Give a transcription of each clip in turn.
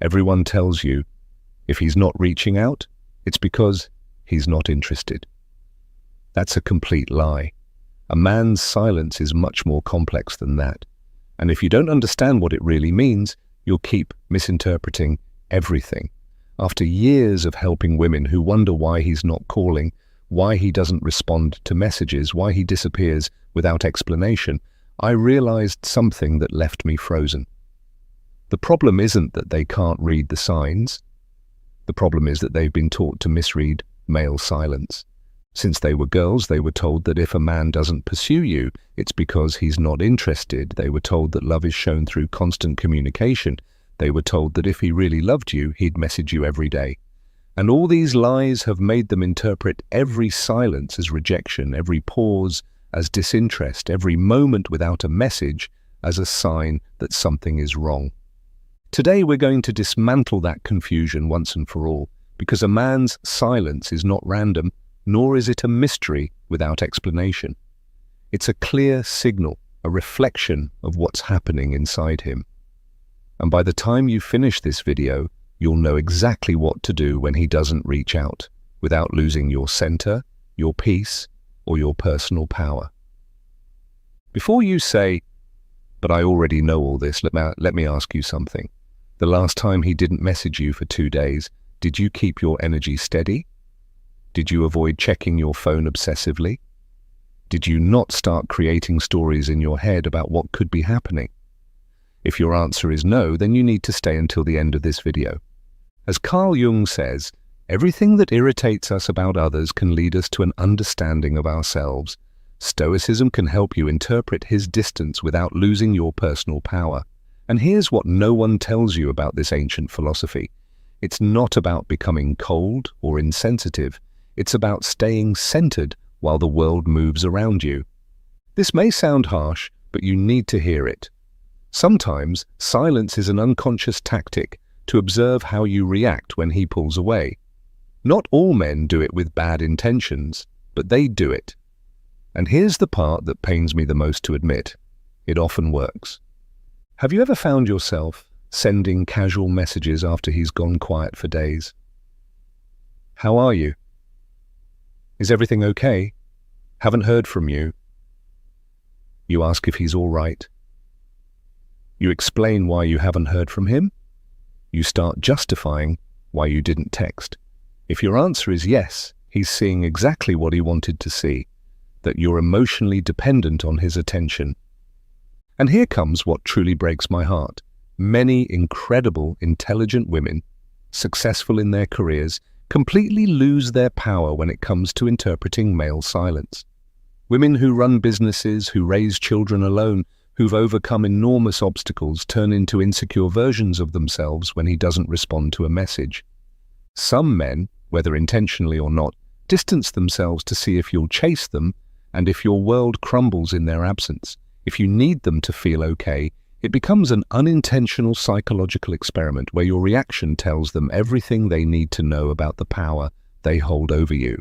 Everyone tells you if he's not reaching out, it's because he's not interested. That's a complete lie. A man's silence is much more complex than that. And if you don't understand what it really means, you'll keep misinterpreting everything. After years of helping women who wonder why he's not calling, why he doesn't respond to messages, why he disappears without explanation, I realized something that left me frozen. The problem isn't that they can't read the signs. The problem is that they've been taught to misread male silence. Since they were girls, they were told that if a man doesn't pursue you, it's because he's not interested. They were told that love is shown through constant communication. They were told that if he really loved you, he'd message you every day. And all these lies have made them interpret every silence as rejection, every pause as disinterest, every moment without a message as a sign that something is wrong. Today we're going to dismantle that confusion once and for all, because a man's silence is not random, nor is it a mystery without explanation. It's a clear signal, a reflection of what's happening inside him. And by the time you finish this video, you'll know exactly what to do when he doesn't reach out, without losing your center, your peace, or your personal power. Before you say, "But I already know all this," let me ask you something. The last time he didn't message you for 2 days, did you keep your energy steady? Did you avoid checking your phone obsessively? Did you not start creating stories in your head about what could be happening? If your answer is no, then you need to stay until the end of this video. As Carl Jung says, everything that irritates us about others can lead us to an understanding of ourselves. Stoicism can help you interpret his distance without losing your personal power. And here's what no one tells you about this ancient philosophy. It's not about becoming cold or insensitive. It's about staying centered while the world moves around you. This may sound harsh, but you need to hear it. Sometimes silence is an unconscious tactic to observe how you react when he pulls away. Not all men do it with bad intentions, but they do it. And here's the part that pains me the most to admit. It often works. Have you ever found yourself sending casual messages after he's gone quiet for days? How are you? Is everything okay? Haven't heard from you. You ask if he's all right. You explain why you haven't heard from him. You start justifying why you didn't text. If your answer is yes, he's seeing exactly what he wanted to see, that you're emotionally dependent on his attention. And here comes what truly breaks my heart. Many incredible, intelligent women, successful in their careers, completely lose their power when it comes to interpreting male silence. Women who run businesses, who raise children alone, who've overcome enormous obstacles, turn into insecure versions of themselves when he doesn't respond to a message. Some men, whether intentionally or not, distance themselves to see if you'll chase them, and if your world crumbles in their absence, if you need them to feel okay, it becomes an unintentional psychological experiment where your reaction tells them everything they need to know about the power they hold over you.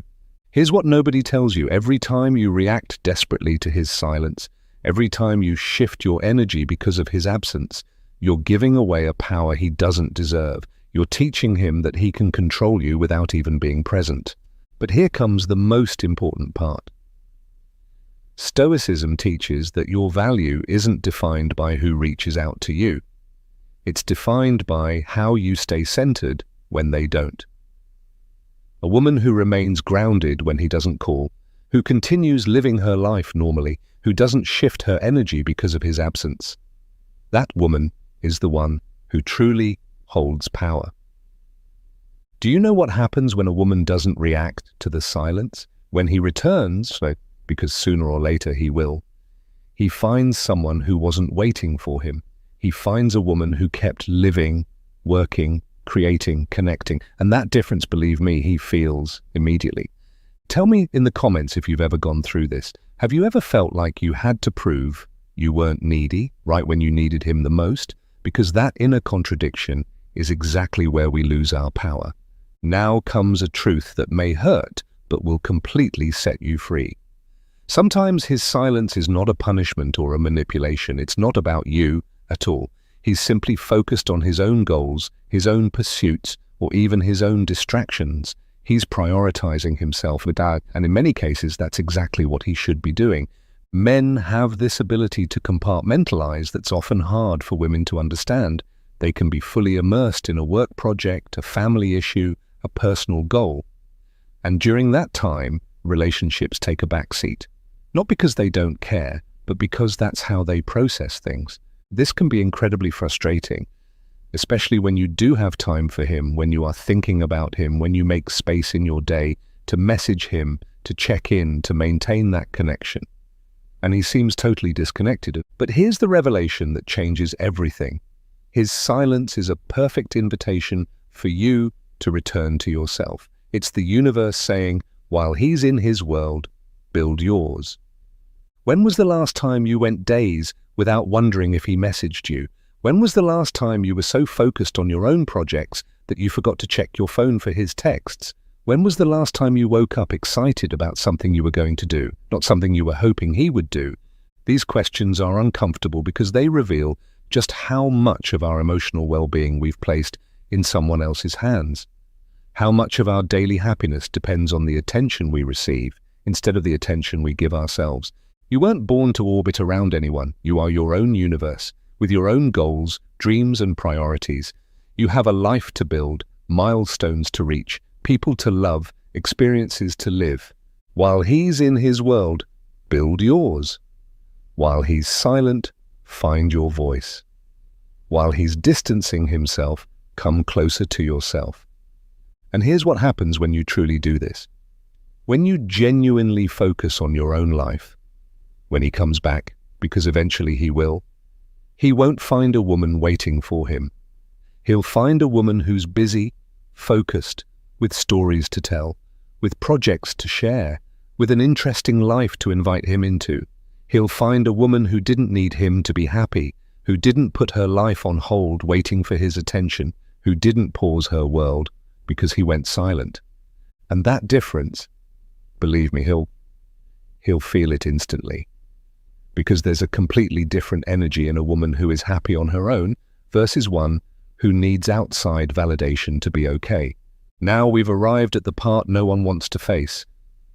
Here's what nobody tells you. Every time you react desperately to his silence, every time you shift your energy because of his absence, you're giving away a power he doesn't deserve. You're teaching him that he can control you without even being present. But here comes the most important part. Stoicism teaches that your value isn't defined by who reaches out to you. It's defined by how you stay centered when they don't. A woman who remains grounded when he doesn't call, who continues living her life normally, who doesn't shift her energy because of his absence. That woman is the one who truly holds power. Do you know what happens when a woman doesn't react to the silence? When he returns, because sooner or later he will, he finds someone who wasn't waiting for him. He finds a woman who kept living, working, creating, connecting. And that difference, believe me, he feels immediately. Tell me in the comments if you've ever gone through this. Have you ever felt like you had to prove you weren't needy right when you needed him the most? Because that inner contradiction is exactly where we lose our power. Now comes a truth that may hurt, but will completely set you free. Sometimes his silence is not a punishment or a manipulation. It's not about you at all. He's simply focused on his own goals, his own pursuits, or even his own distractions. He's prioritizing himself without, and in many cases, that's exactly what he should be doing. Men have this ability to compartmentalize that's often hard for women to understand. They can be fully immersed in a work project, a family issue, a personal goal. And during that time, relationships take a backseat. Not because they don't care, but because that's how they process things. This can be incredibly frustrating, especially when you do have time for him, when you are thinking about him, when you make space in your day to message him, to check in, to maintain that connection. And he seems totally disconnected. But here's the revelation that changes everything. His silence is a perfect invitation for you to return to yourself. It's the universe saying, while he's in his world, build yours. When was the last time you went days without wondering if he messaged you? When was the last time you were so focused on your own projects that you forgot to check your phone for his texts? When was the last time you woke up excited about something you were going to do, not something you were hoping he would do? These questions are uncomfortable because they reveal just how much of our emotional well-being we've placed in someone else's hands. How much of our daily happiness depends on the attention we receive instead of the attention we give ourselves. You weren't born to orbit around anyone. You are your own universe, with your own goals, dreams, and priorities. You have a life to build, milestones to reach, people to love, experiences to live. While he's in his world, build yours. While he's silent, find your voice. While he's distancing himself, come closer to yourself. And here's what happens when you truly do this. When you genuinely focus on your own life, when he comes back, because eventually he will, he won't find a woman waiting for him. He'll find a woman who's busy, focused, with stories to tell, with projects to share, with an interesting life to invite him into. He'll find a woman who didn't need him to be happy, who didn't put her life on hold waiting for his attention, who didn't pause her world because he went silent. And that difference, believe me, he'll feel it instantly. Because there's a completely different energy in a woman who is happy on her own versus one who needs outside validation to be okay. Now we've arrived at the part no one wants to face,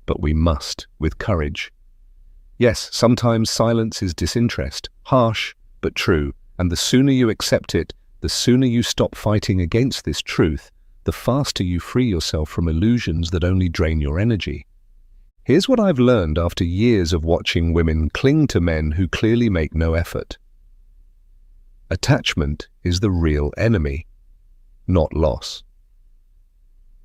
but we must, with courage. Yes, sometimes silence is disinterest, harsh, but true, and the sooner you accept it, the sooner you stop fighting against this truth, the faster you free yourself from illusions that only drain your energy. Here's what I've learned after years of watching women cling to men who clearly make no effort. Attachment is the real enemy, not loss.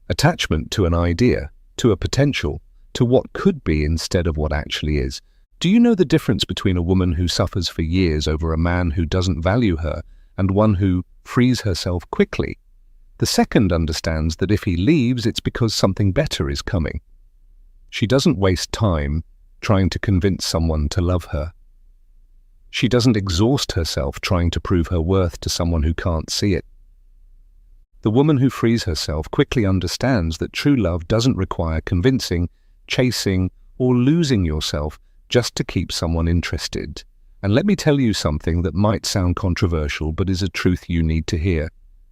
Attachment to an idea, to a potential, to what could be instead of what actually is. Do you know the difference between a woman who suffers for years over a man who doesn't value her and one who frees herself quickly? The second understands that if he leaves, it's because something better is coming. She doesn't waste time trying to convince someone to love her. She doesn't exhaust herself trying to prove her worth to someone who can't see it. The woman who frees herself quickly understands that true love doesn't require convincing, chasing, or losing yourself just to keep someone interested. And let me tell you something that might sound controversial, but is a truth you need to hear.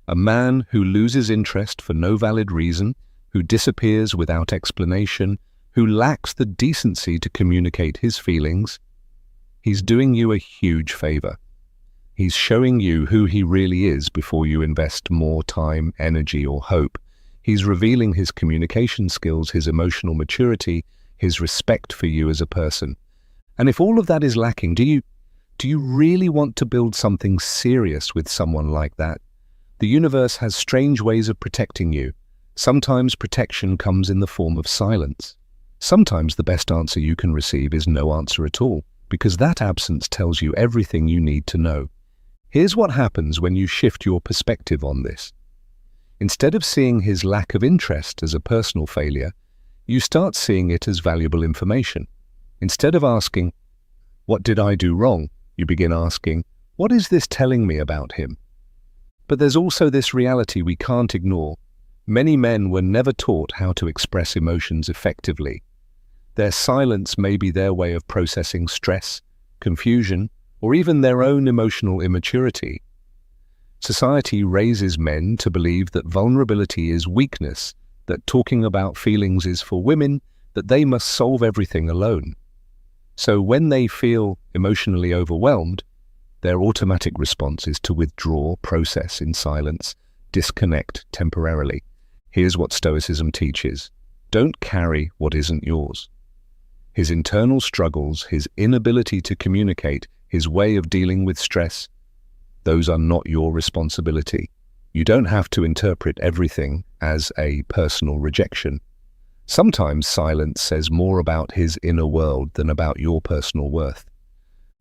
A man who loses interest for no valid reason, who disappears without explanation, who lacks the decency to communicate his feelings, he's doing you a huge favor. He's showing you who he really is before you invest more time, energy, or hope. He's revealing his communication skills, his emotional maturity, his respect for you as a person. And if all of that is lacking, do you really want to build something serious with someone like that? The universe has strange ways of protecting you. Sometimes protection comes in the form of silence. Sometimes the best answer you can receive is no answer at all, because that absence tells you everything you need to know. Here's what happens when you shift your perspective on this. Instead of seeing his lack of interest as a personal failure, you start seeing it as valuable information. Instead of asking, "What did I do wrong?" you begin asking, "What is this telling me about him?" But there's also this reality we can't ignore. Many men were never taught how to express emotions effectively. Their silence may be their way of processing stress, confusion, or even their own emotional immaturity. Society raises men to believe that vulnerability is weakness, that talking about feelings is for women, that they must solve everything alone. So when they feel emotionally overwhelmed, their automatic response is to withdraw, process in silence, disconnect temporarily. Here's what Stoicism teaches. Don't carry what isn't yours. His internal struggles, his inability to communicate, his way of dealing with stress, those are not your responsibility. You don't have to interpret everything as a personal rejection. Sometimes silence says more about his inner world than about your personal worth.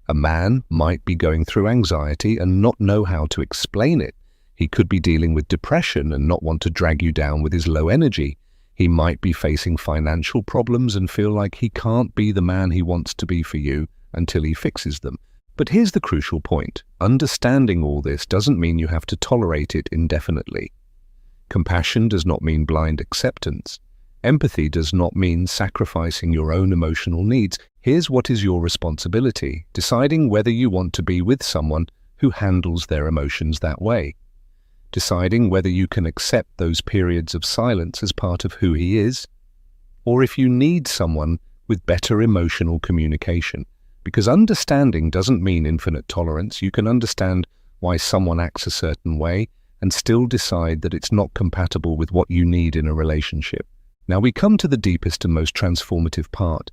A man might be going through anxiety and not know how to explain it. He could be dealing with depression and not want to drag you down with his low energy. He might be facing financial problems and feel like he can't be the man he wants to be for you until he fixes them. But here's the crucial point. Understanding all this doesn't mean you have to tolerate it indefinitely. Compassion does not mean blind acceptance. Empathy does not mean sacrificing your own emotional needs. Here's what is your responsibility: deciding whether you want to be with someone who handles their emotions that way. Deciding whether you can accept those periods of silence as part of who he is, or if you need someone with better emotional communication. Because understanding doesn't mean infinite tolerance. You can understand why someone acts a certain way and still decide that it's not compatible with what you need in a relationship. Now we come to the deepest and most transformative part.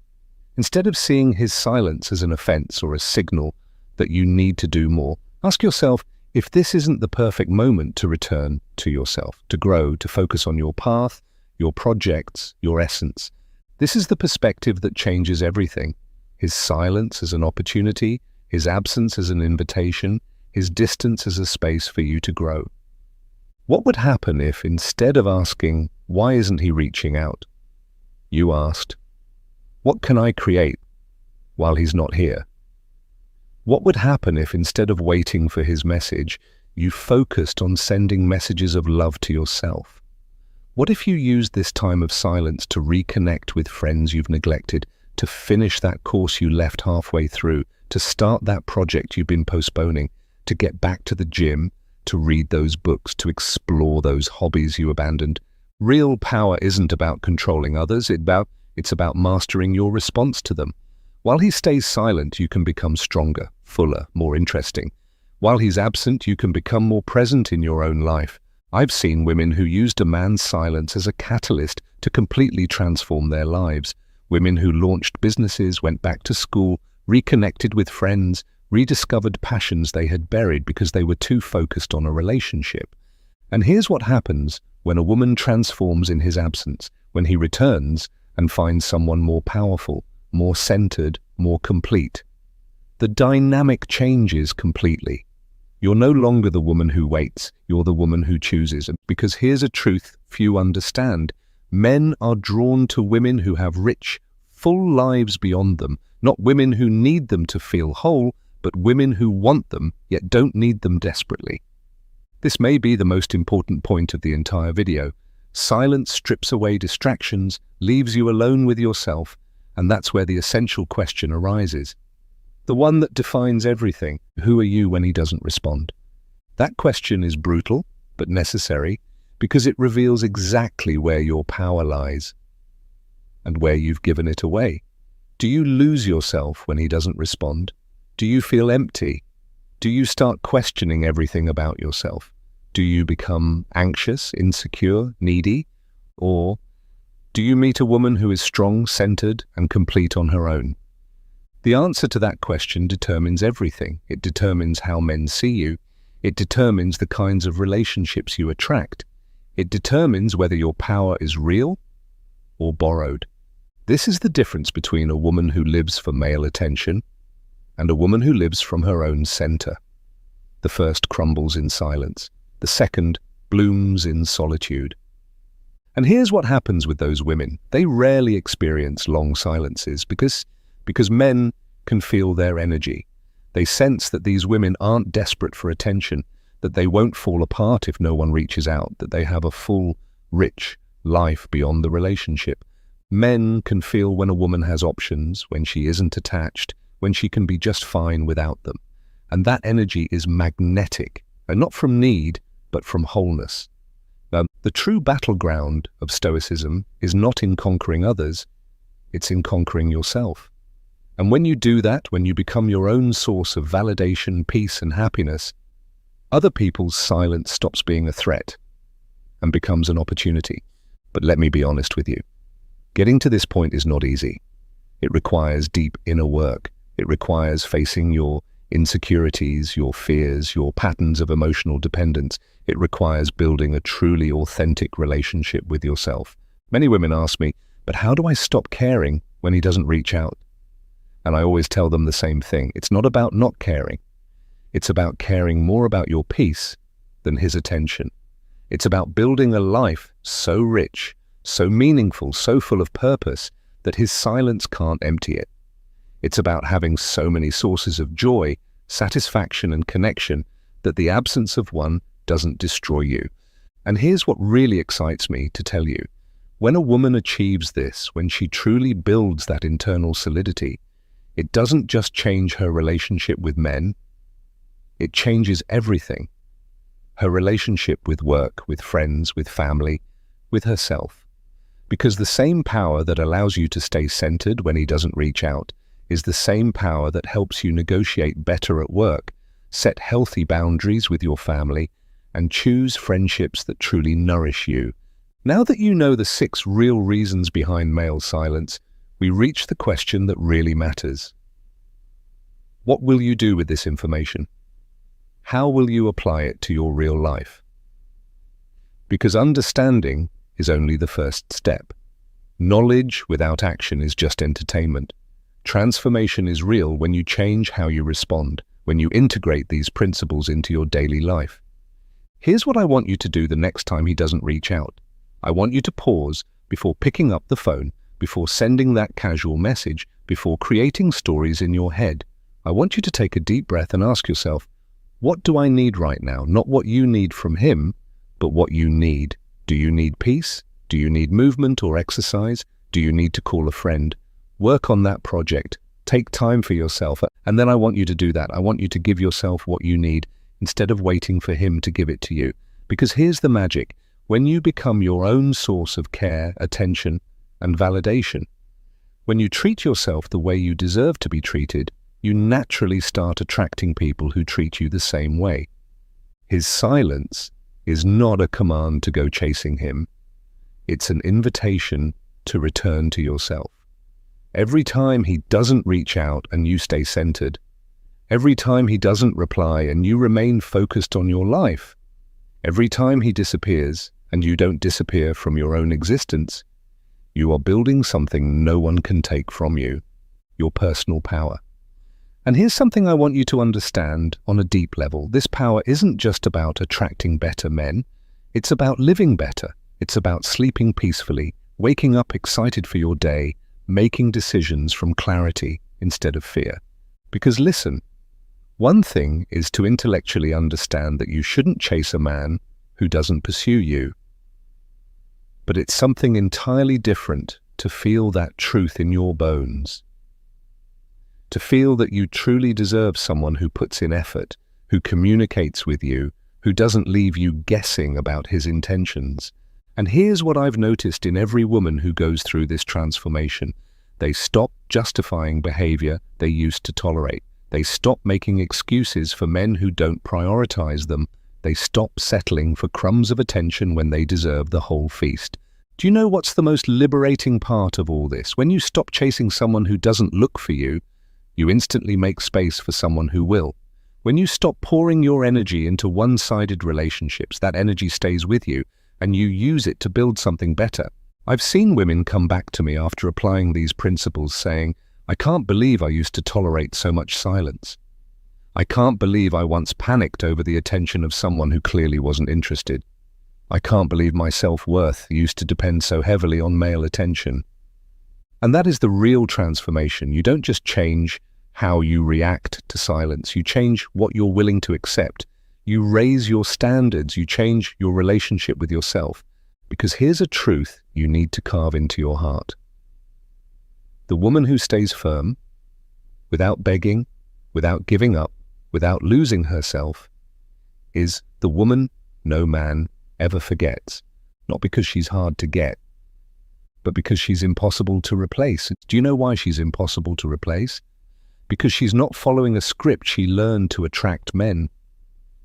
Instead of seeing his silence as an offense or a signal that you need to do more, ask yourself if this isn't the perfect moment to return to yourself, to grow, to focus on your path, your projects, your essence. This is the perspective that changes everything. His silence as an opportunity, his absence as an invitation, his distance as a space for you to grow. What would happen if, instead of asking, why isn't he reaching out, you asked, what can I create while he's not here? What would happen if, instead of waiting for his message, you focused on sending messages of love to yourself? What if you used this time of silence to reconnect with friends you've neglected, to finish that course you left halfway through, to start that project you've been postponing, to get back to the gym, to read those books, to explore those hobbies you abandoned? Real power isn't about controlling others, it's about mastering your response to them. While he stays silent, you can become stronger, fuller, more interesting. While he's absent, you can become more present in your own life. I've seen women who used a man's silence as a catalyst to completely transform their lives. Women who launched businesses, went back to school, reconnected with friends, rediscovered passions they had buried because they were too focused on a relationship. And here's what happens when a woman transforms in his absence, when he returns and finds someone more powerful, more centered, more complete. The dynamic changes completely. You're no longer the woman who waits, you're the woman who chooses. Because here's a truth few understand. Men are drawn to women who have rich, full lives beyond them, not women who need them to feel whole, but women who want them, yet don't need them desperately. This may be the most important point of the entire video. Silence strips away distractions, leaves you alone with yourself, and that's where the essential question arises. The one that defines everything. Who are you when he doesn't respond? That question is brutal, but necessary, because it reveals exactly where your power lies and where you've given it away. Do you lose yourself when he doesn't respond? Do you feel empty? Do you start questioning everything about yourself? Do you become anxious, insecure, needy? Or do you meet a woman who is strong, centered, and complete on her own? The answer to that question determines everything. It determines how men see you. It determines the kinds of relationships you attract. It determines whether your power is real or borrowed. This is the difference between a woman who lives for male attention and a woman who lives from her own center. The first crumbles in silence. The second blooms in solitude. And here's what happens with those women. They rarely experience long silences because men can feel their energy. They sense that these women aren't desperate for attention, that they won't fall apart if no one reaches out, that they have a full, rich life beyond the relationship. Men can feel when a woman has options, when she isn't attached, when she can be just fine without them. And that energy is magnetic. and not from need, but from wholeness. The true battleground of Stoicism is not in conquering others, it's in conquering yourself. And when you do that, when you become your own source of validation, peace, and happiness, other people's silence stops being a threat and becomes an opportunity. But let me be honest with you. Getting to this point is not easy. It requires deep inner work. It requires facing your insecurities, your fears, your patterns of emotional dependence. It requires building a truly authentic relationship with yourself. Many women ask me, but how do I stop caring when he doesn't reach out? And I always tell them the same thing. It's not about not caring. It's about caring more about your peace than his attention. It's about building a life so rich, so meaningful, so full of purpose that his silence can't empty it. It's about having so many sources of joy, satisfaction, and connection that the absence of one doesn't destroy you. And here's what really excites me to tell you. When a woman achieves this, when she truly builds that internal solidity, it doesn't just change her relationship with men, it changes everything. Her relationship with work, with friends, with family, with herself. Because the same power that allows you to stay centered when he doesn't reach out is the same power that helps you negotiate better at work, set healthy boundaries with your family, and choose friendships that truly nourish you. Now that you know the 6 real reasons behind male silence, we reach the question that really matters. What will you do with this information? How will you apply it to your real life? Because understanding is only the first step. Knowledge without action is just entertainment. Transformation is real when you change how you respond, when you integrate these principles into your daily life. Here's what I want you to do the next time he doesn't reach out. I want you to pause before picking up the phone, before sending that casual message, before creating stories in your head. I want you to take a deep breath and ask yourself, what do I need right now? Not what you need from him, but what you need. Do you need peace? Do you need movement or exercise? Do you need to call a friend? Work on that project. Take time for yourself. And then I want you to do that. I want you to give yourself what you need instead of waiting for him to give it to you. Because here's the magic. When you become your own source of care, attention, and validation, when you treat yourself the way you deserve to be treated, you naturally start attracting people who treat you the same way. His silence is not a command to go chasing him. It's an invitation to return to yourself. Every time he doesn't reach out and you stay centered, every time he doesn't reply and you remain focused on your life, every time he disappears and you don't disappear from your own existence, you are building something no one can take from you, your personal power. And here's something I want you to understand on a deep level. This power isn't just about attracting better men. It's about living better. It's about sleeping peacefully, waking up excited for your day, making decisions from clarity instead of fear. Because listen, one thing is to intellectually understand that you shouldn't chase a man who doesn't pursue you. But it's something entirely different to feel that truth in your bones. To feel that you truly deserve someone who puts in effort, who communicates with you, who doesn't leave you guessing about his intentions. And here's what I've noticed in every woman who goes through this transformation. They stop justifying behavior they used to tolerate. They stop making excuses for men who don't prioritize them. They stop settling for crumbs of attention when they deserve the whole feast. Do you know what's the most liberating part of all this? When you stop chasing someone who doesn't look for you, you instantly make space for someone who will. When you stop pouring your energy into one-sided relationships, that energy stays with you, and you use it to build something better. I've seen women come back to me after applying these principles saying, I can't believe I used to tolerate so much silence. I can't believe I once panicked over the attention of someone who clearly wasn't interested. I can't believe my self-worth used to depend so heavily on male attention. And that is the real transformation. You don't just change how you react to silence. You change what you're willing to accept. You raise your standards. You change your relationship with yourself. Because here's a truth you need to carve into your heart. The woman who stays firm, without begging, without giving up, without losing herself, is the woman no man ever forgets. Not because she's hard to get, but because she's impossible to replace. Do you know why she's impossible to replace? Because she's not following a script she learned to attract men.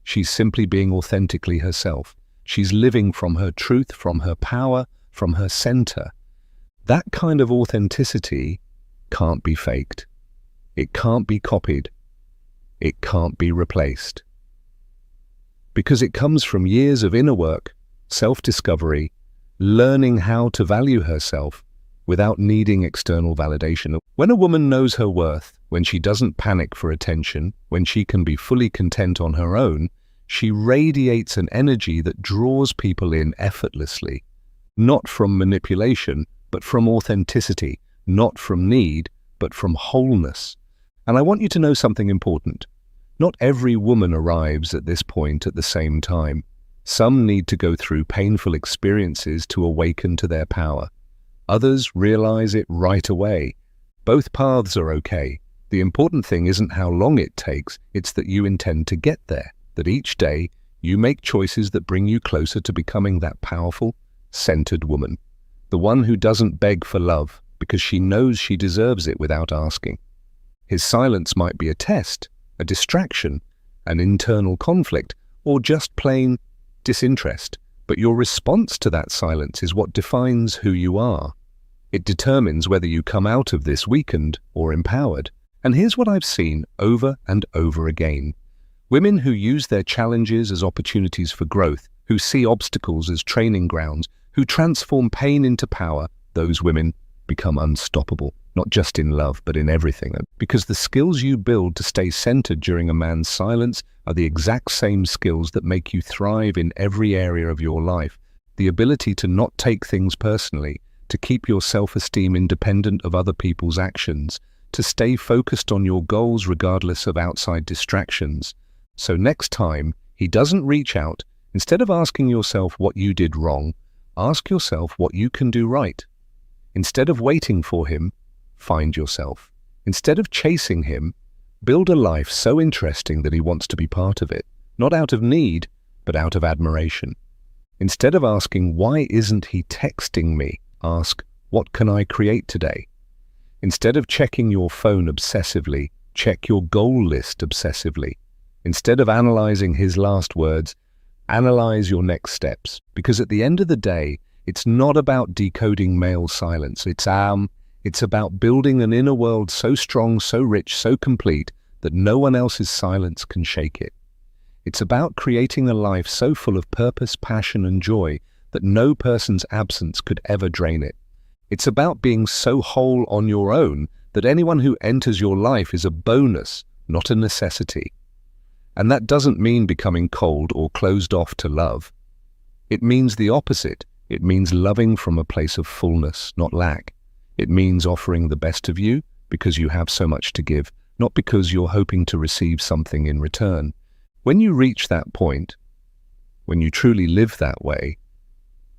She's simply being authentically herself. She's living from her truth, from her power, from her center. That kind of authenticity can't be faked. It can't be copied. It can't be replaced. Because it comes from years of inner work, self-discovery, learning how to value herself without needing external validation. When a woman knows her worth, when she doesn't panic for attention, when she can be fully content on her own, she radiates an energy that draws people in effortlessly, not from manipulation, but from authenticity, not from need, but from wholeness. And I want you to know something important. Not every woman arrives at this point at the same time. Some need to go through painful experiences to awaken to their power. Others realize it right away. Both paths are okay. The important thing isn't how long it takes, it's that you intend to get there, that each day you make choices that bring you closer to becoming that powerful, centered woman. The one who doesn't beg for love because she knows she deserves it without asking. His silence might be a test, a distraction, an internal conflict, or just plain disinterest. But your response to that silence is what defines who you are. It determines whether you come out of this weakened or empowered. And here's what I've seen over and over again. Women who use their challenges as opportunities for growth, who see obstacles as training grounds, who transform pain into power, those women become unstoppable, not just in love, but in everything. Because the skills you build to stay centered during a man's silence are the exact same skills that make you thrive in every area of your life. The ability to not take things personally, to keep your self-esteem independent of other people's actions, to stay focused on your goals regardless of outside distractions. So next time he doesn't reach out, instead of asking yourself what you did wrong, ask yourself what you can do right. Instead of waiting for him, find yourself. Instead of chasing him, build a life so interesting that he wants to be part of it, not out of need, but out of admiration. Instead of asking, why isn't he texting me? Ask, what can I create today? Instead of checking your phone obsessively, check your goal list obsessively. Instead of analyzing his last words, analyze your next steps. Because at the end of the day, it's not about decoding male silence. It's about building an inner world so strong, so rich, so complete that no one else's silence can shake it. It's about creating a life so full of purpose, passion, and joy that no person's absence could ever drain it. It's about being so whole on your own that anyone who enters your life is a bonus, not a necessity. And that doesn't mean becoming cold or closed off to love. It means the opposite. It means loving from a place of fullness, not lack. It means offering the best of you because you have so much to give, not because you're hoping to receive something in return. When you reach that point, when you truly live that way,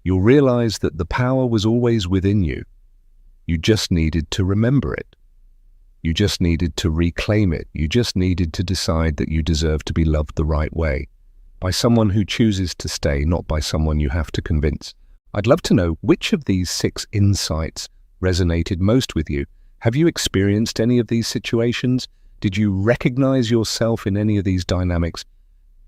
you'll realize that the power was always within you. You just needed to remember it. You just needed to reclaim it. You just needed to decide that you deserve to be loved the right way, by someone who chooses to stay, not by someone you have to convince. I'd love to know which of these 6 insights resonated most with you. Have you experienced any of these situations? Did you recognize yourself in any of these dynamics?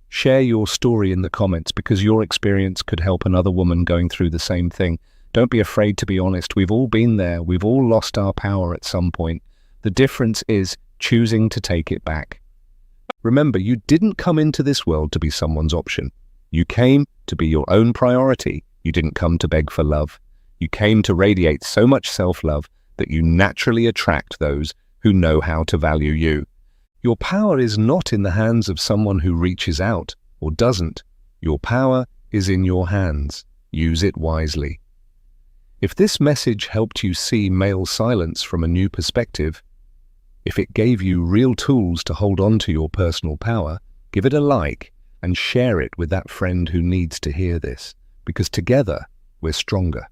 Share your story in the comments because your experience could help another woman going through the same thing. Don't be afraid to be honest. We've all been there. We've all lost our power at some point. The difference is choosing to take it back. Remember, you didn't come into this world to be someone's option. You came to be your own priority. You didn't come to beg for love. You came to radiate so much self-love that you naturally attract those who know how to value you. Your power is not in the hands of someone who reaches out or doesn't. Your power is in your hands. Use it wisely. If this message helped you see male silence from a new perspective, if it gave you real tools to hold on to your personal power, give it a like and share it with that friend who needs to hear this, because together we're stronger.